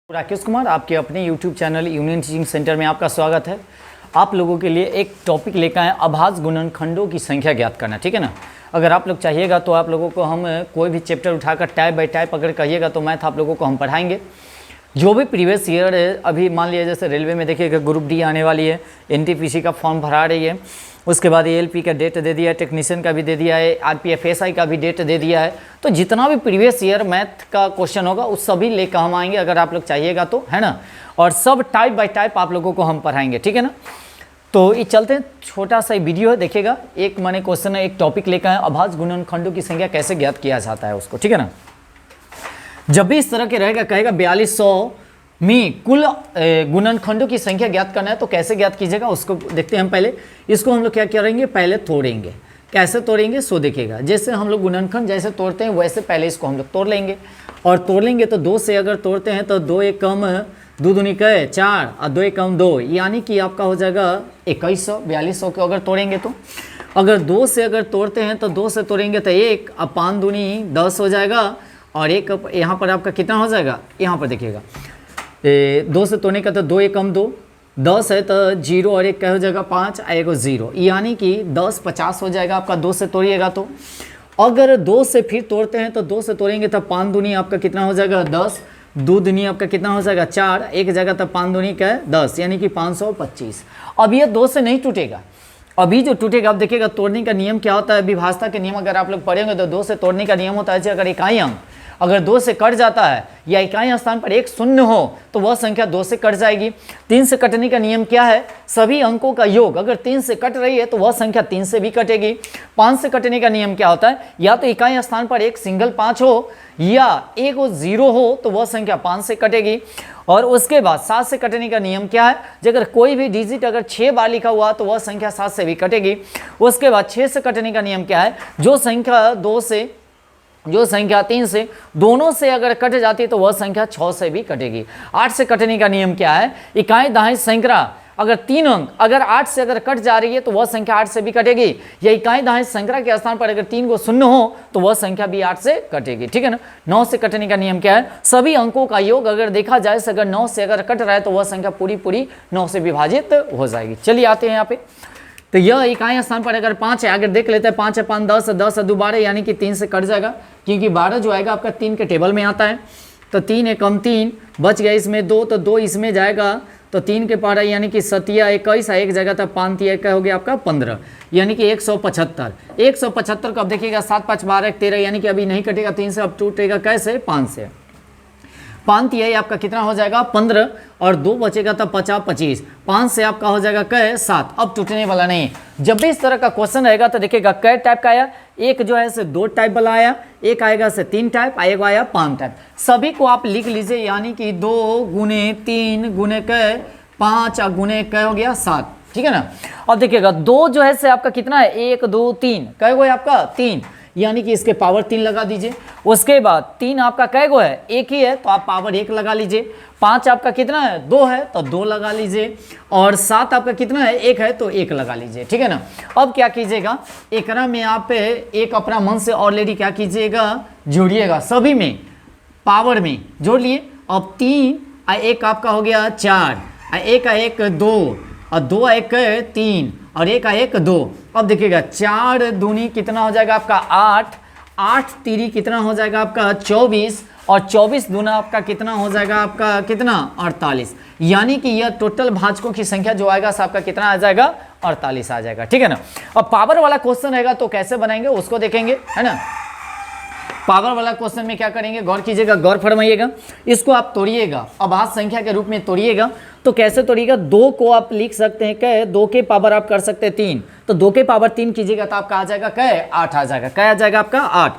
राकेश कुमार आपके अपने YouTube channel union teaching centre में आपका स्वागत है। आप लोगों के लिए एक टॉपिक लेकर आए अभाज्य गुणनखंडों की संख्या ज्ञात करना, ठीक है ना। अगर आप लोग चाहिएगा तो आप लोगों को हम कोई भी चैप्टर उठाकर टाइप बाय टाइप अगर कहिएगा तो मैथ आप लोगों को हम पढ़ाएंगे। जो भी प्रीवियस ईयर है, अभी मान लिया जैसे रेलवे में देखिएगा ग्रुप डी आने वाली है, NTPC का फॉर्म भरा रही है, उसके बाद ALP का डेट दे दिया है, टेक्नीशियन का भी दे दिया है, RPF SI का भी डेट दे दिया है। तो जितना भी प्रीवियस ईयर मैथ का क्वेश्चन होगा उस सभी लेकर हम आएंगे अगर आप लोग चाहिएगा तो, है ना। और सब टाइप बाय टाइप आप लोगों को हम पढ़ाएंगे, ठीक है ना। तो ये चलते हैं, छोटा सा वीडियो है, देखिएगा। एक मैंने क्वेश्चन है, एक टॉपिक लेकर आए अभाज्य गुणनखंडों की संख्या कैसे ज्ञात किया जाता है उसको, ठीक है ना। जब भी इस तरह के रहेगा, कहेगा 4200 में कुल गुणनखंडों की संख्या ज्ञात करना है तो कैसे ज्ञात कीजिएगा उसको देखते हैं हम। पहले इसको हम लोग क्या करेंगे, पहले तोड़ेंगे। कैसे तोड़ेंगे सो देखिएगा। जैसे हम लोग गुणनखंड जैसे तोड़ते हैं वैसे पहले इसको हम लोग तोड़ लेंगे। और तोड़ लेंगे तो 2 से अगर तोड़ते हैं तो 2 एक कम 2 दूनी कहे 4 और 2 एक कम 2, यानी कि आपका हो जाएगा 2100। 4200 को अगर तोड़ेंगे तो अगर 2 से अगर तोड़ते हैं तो 2 से तोड़ेंगे तो 1 और 5 दूनी 10 हो जाएगा। और एक यहाँ पर आपका कितना हो जाएगा, यहाँ पर देखिएगा 2 से तोड़ने का तो 2 एक कम 2, 10 है तो 0 और 1 क्या हो जाएगा 5 और 1 0, यानी कि 10 50 हो जाएगा आपका 2 से तोड़िएगा तो। अगर 2 से फिर तोड़ते हैं तो 2 से तोड़ेंगे तो 5 दूनी आपका कितना हो जाएगा 10, 2 दूनी आपका कितना हो जाएगा 4, एक जगह तो 5 दूनी का 10, यानी कि 525। अब ये 2 से नहीं टूटेगा, अभी जो टूटेगा अब देखिएगा। तोड़ने का नियम क्या होता है, विभाजता के नियम अगर आप लोग पढ़ेंगे तो 2 से तोड़ने का नियम होता है अगर इकाई अंक अगर 2 से कट जाता है या इकाई स्थान पर एक शून्य हो तो वह संख्या 2 से कट जाएगी। 3 से कटने का नियम क्या है, सभी अंकों का योग अगर 3 से कट रही है तो वह संख्या 3 से भी कटेगी। 5 से कटने का नियम क्या होता है, या तो इकाई स्थान पर एक सिंगल 5 हो या एक 0 हो तो वह संख्या 5 से कटेगी। और उसके बाद 7 से कटने का नियम क्या है, अगर कोई भी डिजिट अगर 6 बार लिखा हुआ तो वह संख्या 7 से भी कटेगी। उसके बाद 6 से कटने का नियम क्या है, जो संख्या 3 से दोनों से अगर कट जाती है तो वह संख्या 6 से भी कटेगी। 8 से कटने का नियम क्या है, इकाई दहाई संख्या अगर 3 अंक अगर 8 से अगर कट जा रही है तो वह संख्या 8 से भी कटेगी, या इकाई दहाई संख्या के स्थान पर अगर 3 को शून्य हो तो वह संख्या भी 8 से कटेगी, ठीक है ना। 9 से कटने का नियम क्या है, सभी अंकों का योग अगर देखा जाए अगर 9 से अगर कट रहा है तो वह संख्या पूरी 9 से विभाजित हो जाएगी। चलिए आते हैं यहाँ पे। तो यह इकाई स्थान पर अगर 5 है, अगर देख लेते हैं 5 है 5 10 10 2 12, यानी कि 3 से कट जाएगा क्योंकि 12 जो आएगा आपका 3 के टेबल में आता है। तो 3 एक कम 3 बच गया, इसमें 2 तो 2 इसमें जाएगा तो 3 के पारा यानी कि 7 21 एक जगह था 5 का हो गया आपका 15, यानी कि 175। 175 को अब देखिएगा 7 5 12 13, यानी कि अभी नहीं कटेगा 3 से, अब टूटेगा कैसे 5 से। 5 आपका कितना हो जाएगा 15 और 2 बचेगा तब 50 25, 5 से आपका हो जाएगा कै 7, अब टूटने वाला नहीं। जब भी इस तरह का क्वेश्चन रहेगा तो देखिएगा कै टाइप का आया, एक जो है से 2 टाइप वाला आया, एक आएगा से 3 टाइप, एक आया 5 टाइप। सभी को आप लिख लीजिए, यानी कि 2 गुने 3 गुने कै 5 और गुने कै हो गया 7, ठीक है ना। अब देखिएगा 2 जो है से आपका कितना है 1 2 3, कै गो है आपका 3, यानी कि इसके पावर 3 लगा दीजिए। उसके बाद 3 आपका कै गो है, एक ही है तो आप पावर 1 लगा लीजिए। 5 आपका कितना है 2 है तो 2 लगा लीजिए। और 7 आपका कितना है 1 है तो 1 लगा लीजिए, ठीक है ना। अब क्या कीजिएगा, एकरा में आप एक अपना मन से ऑलरेडी क्या कीजिएगा जोड़िएगा, सभी में पावर में जोड़ लिए। अब 3 और 1 आपका हो गया 4, 1 और 1 2 और 2 और 1 3 और 1 और 1 2। अब देखिएगा 4 दूनी कितना हो जाएगा आपका 8, 8 तीरी कितना हो जाएगा आपका 24 और 24 दूना आपका कितना हो जाएगा आपका कितना 48, यानी कि यह टोटल भाजकों की संख्या जो आएगा आपका कितना आ जाएगा 48 आ जाएगा, ठीक है ना। अब पावर वाला क्वेश्चन रहेगा तो कैसे बनाएंगे उसको देखेंगे, है ना। पावर वाला क्वेश्चन में क्या करेंगे, गौर कीजिएगा, गौर फरमाइएगा। इसको आप तोड़िएगा, अभाज्य संख्या के रूप में तोड़िएगा। तो कैसे तोड़िएगा, 2 को आप लिख सकते हैं कै 2 के पावर आप कर सकते हैं 3, तो 2 के पावर 3 कीजिएगा तो आपका आ जाएगा कै 8 आ जाएगा, कै आ जाएगा आपका 8।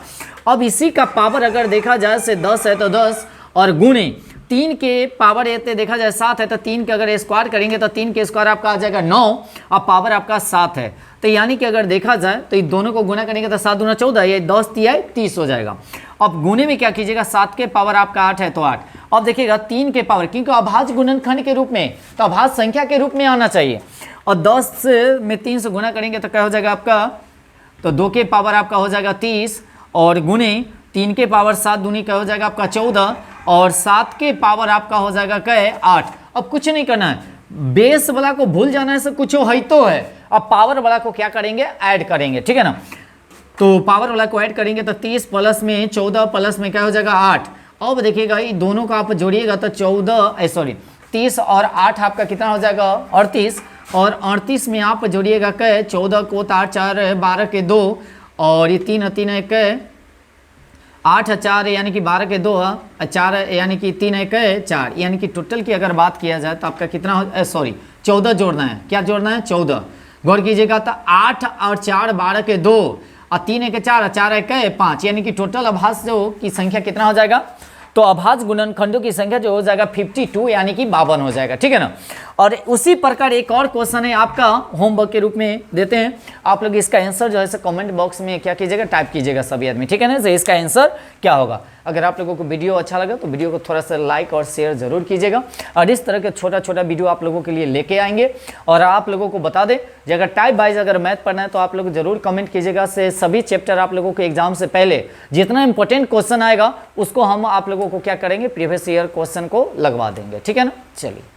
अब इसी का पावर अगर देखा जाए से 10 है तो 10 और गुणे 3 के पावर ये देखा जाए 7 है तो 3 के अगर स्क्वायर करेंगे तो 3 के स्क्वायर आपका आ जाएगा 9 और पावर आपका 7 है। तो यानी कि अगर देखा जाए तो इन दोनों को गुना करेंगे तो 7 दूना 14, ये 10 30 हो जाएगा। अब गुने में क्या कीजिएगा, 7 के पावर आपका 8 है तो 8। अब देखिएगा 3 के पावर, क्योंकि अभाज्य गुणनखंड के रूप में तो अभाज्य संख्या के रूप में आना चाहिए। और 10 में 3 से गुना करेंगे तो क्या हो जाएगा आपका, तो 2 के पावर आपका हो जाएगा 30 और गुने 3 के पावर 7 दूनी क्या हो जाएगा आपका 14 और 7 के पावर आपका हो जाएगा क्या है 8। अब कुछ नहीं करना है, बेस वाला को भूल जाना है, कुछ हो ही तो है। अब पावर वाला को क्या करेंगे, ऐड करेंगे, ठीक है ना। तो पावर वाला को ऐड करेंगे तो 30 प्लस में 14 प्लस में क्या हो जाएगा 8। अब देखिएगा ये दोनों का आप जोड़िएगा तो 30 और 8 आपका कितना हो जाएगा 38। और 38 में आप जोड़िएगा क्या 14 को 8 4 12 के 2 और ये 3 3 1 8 4 यानी कि 12 के 2 4 यानी कि 3 1 4 यानी कि टोटल की अगर बात किया जाए तो आपका कितना 14 जोड़ना है। क्या जोड़ना है 14। गौर कीजिएगा तो 8 और 4 12 के 2 और 3 1 4 4 1 5 यानी कि टोटल अभाज्य जो की संख्या कितना हो जाएगा, तो अभाज्य गुणनखंडों की संख्या जो हो जाएगा 52 यानी कि 52 हो जाएगा, ठीक है ना। और उसी प्रकार एक और क्वेश्चन है आपका होमवर्क के रूप में देते हैं, आप लोग इसका आंसर जो है कमेंट बॉक्स में क्या कीजिएगा टाइप कीजिएगा सभी आदमी, ठीक है ना। तो इसका आंसर क्या होगा। अगर आप लोगों को वीडियो अच्छा लगा तो वीडियो को थोड़ा सा लाइक और शेयर जरूर कीजिएगा, और इस तरह के छोटा छोटा वीडियो आप लोगों के लिए लेके आएंगे। और आप लोगों को बता दें कि अगर टाइप वाइज अगर मैथ पढ़ना है तो आप लोग जरूर कमेंट कीजिएगा, से सभी चैप्टर आप लोगों को एग्जाम से पहले जितना इंपॉर्टेंट क्वेश्चन आएगा उसको हम आप लोगों को क्या करेंगे प्रीवियस ईयर क्वेश्चन को लगवा देंगे, ठीक है ना। चलिए।